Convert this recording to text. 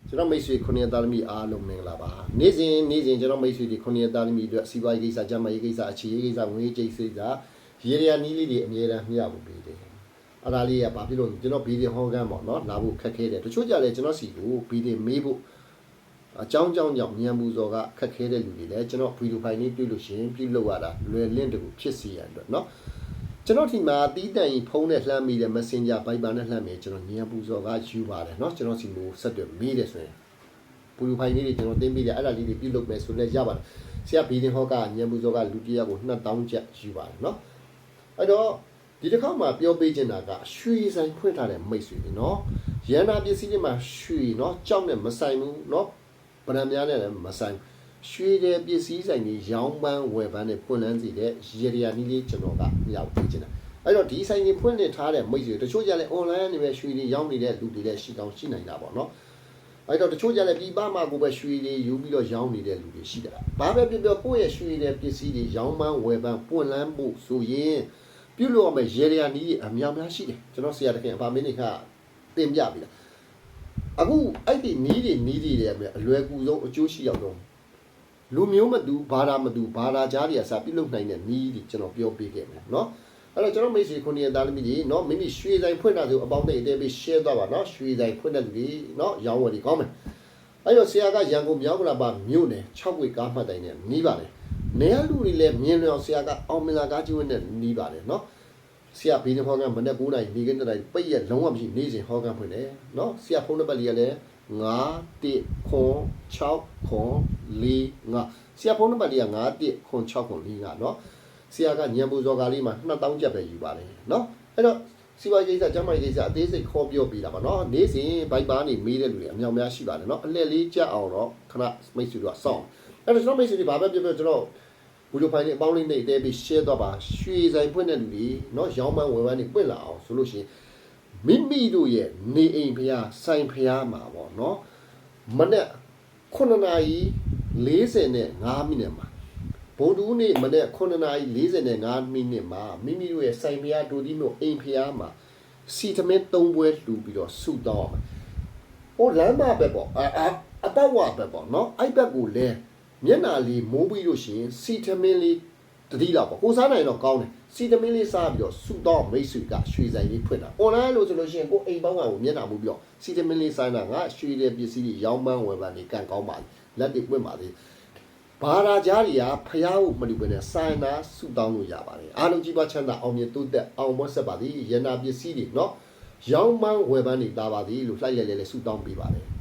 ကျွန်တော်မိတ်ဆွေခုနှစ်သားသမီးအားလုံးမင်္ဂလာပါနေ့စဉ်ကျွန်တော်မိတ်ဆွေတွေခုနှစ်သားသမီးအတွက်စီးပွားရေးကိစ္စကျန်းမာရေးကိစ္စအခြေရေးကိစ္စငွေကြေးကိစ္စရေရနီးလေးတွေအမြဲတမ်းမျှဖို့ပေးတယ်အဲ့ဒါလေးကဘာဖြစ်လို့ကျွန်တော်ဘီဒီဟောကန်းပေါ့နော်လာဖို့ခက်ခဲတယ်တချို့ကြလဲကျွန်တော်စီကိုဘီဒီမေးဖို့အကြောင်းကြောင့်ညံပူစော်ကခက်ခဲတဲ့လူတွေလည်းကျွန်တော်ဗီဒီယိုဖိုင်လေးတွေ့လို့ရှိရင်ပြုလုပ်ရတာလွယ်လင့်တူဖြစ်စီရအတွက်နော်ကျွန်တော်ဒီမှာတီးတန်ရင်ဖုန်းနဲ့လှမ်းမိတယ် Messenger Viber နဲ့လှမ်းမိကျွန်တော်ညံပူစော်ကယူပါတယ်နော်ကျွန်တော်စီကိုဆက်တွေ့မေးတယ်ဆိုရင်ဗီဒီယိုဖိုင်လေးတွေကျွန်တော်တင်ပေးတယ်အဲ့ဒါလေးတွေပြုလုပ်မယ်ဆိုလည်းရပါတယ်ဆရာဘီဒင်ဟောကညံပူစော်ကလူတယောက်ကို2000ကျပ်ယူပါတယ်နော်အဲ့တော့ဒီတစ်ခါမှပြောပေးချင်တာကရွှေဆိုင်ဖွင့်ထားတဲ့မိတ်ဆွေတွေနော်ရန်နာပစ္စည်းတွေမှာရွှေနော်ကြောက်နဲ့မဆိုင်ဘူးနော်ဗရံများနဲ့လည်းမဆိုင်ရွှေတဲ့ပစ္စည်းဆိုင်တွေရောင်းပန်းဝယ်ပန်းနဲ့ဖွင့်လန်းစီတဲ့ရေရနီးလေးကျွန်တော်ကမြောက်ပေးချင်တာအဲ့တော့ဒီဆိုင်တွေဖွင့်နေထားတဲ့မိတ်ဆွေတချို့ကြလည်း online နေပဲရွှေတွေရောင်းနေတဲ့လူတွေလည်းရှိကောင်းရှိနိုင်တာပေါ့နော်အဲ့တော့တချို့ကြလည်းဒီပါမှာကိုပဲရွှေတွေယူပြီးတော့ရောင်းနေတဲ့လူတွေရှိကြတာဘာပဲပြောကိုယ့်ရဲ့ရွှေတဲ့ပစ္စည်းတွေရောင်းပန်းဝယ်ပန်းပွင့်လန်းဖို့ဆိုရင်ပြုလို့ရမယ့်ရေရနီးအများများရှိတယ်ကျွန်တော်ဆရာတခင်အပါမင်းတွေကတင်ပြပြီလားအခုအဲ့ဒီနီးတွေအလွယ်ကူဆုံးအကျိုးရှိရောက်တော့လူမျိုးမတူဘာသာမတူဘာသာကြားတွေကစပြုလုပ်နိုင်တဲ့နီးတွေကျွန်တော်ပြောပေးခဲ့မယ်เนาะအဲ့တော့ကျွန်တော်မိတ်ဆွေခုနှစ်ရက်သားသမီးတွေเนาะမိမိရွှေဆိုင်ဖွင့်တာဆိုအပေါင်းနဲ့အတဲပေး share သွားပါเนาะရွှေဆိုင်ဖွင့်တဲ့လူတွေเนาะရောင်းဝယ်တွေကောင်းမယ်အဲ့တော့ဆရာကရန်ကုန်မြောက်ကလာပါမြို့နယ်6ဝေကားမှတ်တိုင်နဲ့နီးပါတယ်နေရာလူတွေလည်းမြင်လျော်ဆရာကအောင်မင်္ဂလာကားကြီးဝင်းနဲ့နီးပါတယ်เนาะဆရာဘီနဟောကမနေ့9နိုင်ဒီကနေ့တိုင်းပိတ်ရလုံးဝမရှိနေစဉ်ဟောကဖွင့်တယ်เนาะဆရာဖုန်းနံပါတ်လေးကလည်း91604ဆရာဖုန်းနံပါတ်လေးက91604เนาะဆရာကညံပူစော်ကားလေးမှာ2000ကျပ်ပဲယူပါတယ်เนาะအဲ့တော့စီဝါကိစ္စကျမ်းမာရေးကိစ္စအသေးစိတ်ခေါ်ပြောပြတာပါเนาะနေ့စဉ်ဘိုက်ပါနေမေးတဲ့လူတွေအများများရှိပါတယ်เนาะအလှည့်လေးကြအောင်တော့ခဏမိတ်ဆွေတို့ကစောင့်အဲ့တော့ကျွန်တော်မိတ်ဆွေတွေဘာပဲပြောကျွန်တော်ဘူလိုဖိုင်လေးအပေါင်းလေးနဲ့တဲပြီး share သွားပါရွှေဆိုင်ဖွင့်တဲ့လူတွေเนาะရောင်းပန်းဝယ်ပန်းတွေပွင့်လာအောင်ဆိုလို့ရှိရင်မိမိတို့ရဲ့နေအိမ်ဖျားဆိုင်ဖျားမှာပေါ့เนาะမနေ့9:45မိနစ်မှာဘုံတူးနေ့မနေ့9:45မိနစ်မှာမိမိတို့ရဲ့ဆိုင်ဖျားဒူဒီမျိုးအိမ်ဖျားမှာစီတမင်း3ပွဲလှူပြီးတော့ဆုတောင်းဟိုလမ်းမပဲပေါ့အတော့ဝပဲပေါ့เนาะအဲ့ဘက်ကိုလဲမျက်နာလေးမိုးပြီးလို့ရှိရင်စီတမင်းလေးတတိလောက်ပေါ့ကိုစားနိုင်တော့ကောင်းတယ်စီတမင်းလေးစားပြီးတော့ဆုတောင်းမိတ်ဆွေကရွှေဆိုင်လေးဖွင့်တာ online လို့ဆိုလို့ရှိရင်ကိုအိမ်ပေါင်းကိုမျက်နာမိုးပြီးတော့စီတမင်းလေးစားတာငါရွှေတဲ့ပစ္စည်းတွေရောင်းပန်းဝယ်ပန်းတွေကန်ကောင်းပါလက်တွေပွင့်ပါသေးဘာသာကြားတွေကဖျားကိုမတူဘဲနဲ့စိုင်းနာဆုတောင်းလို့ရပါတယ်အားလုံးကြီးပွားချမ်းသာအောင်မြင်တိုးတက်အောင်မွတ်ဆက်ပါသည်ရနာပစ္စည်းတွေเนาะရောင်းပန်းဝယ်ပန်းတွေတာပါသည်လို့လှိုက်လိုက်လဲဆုတောင်းပေးပါတယ်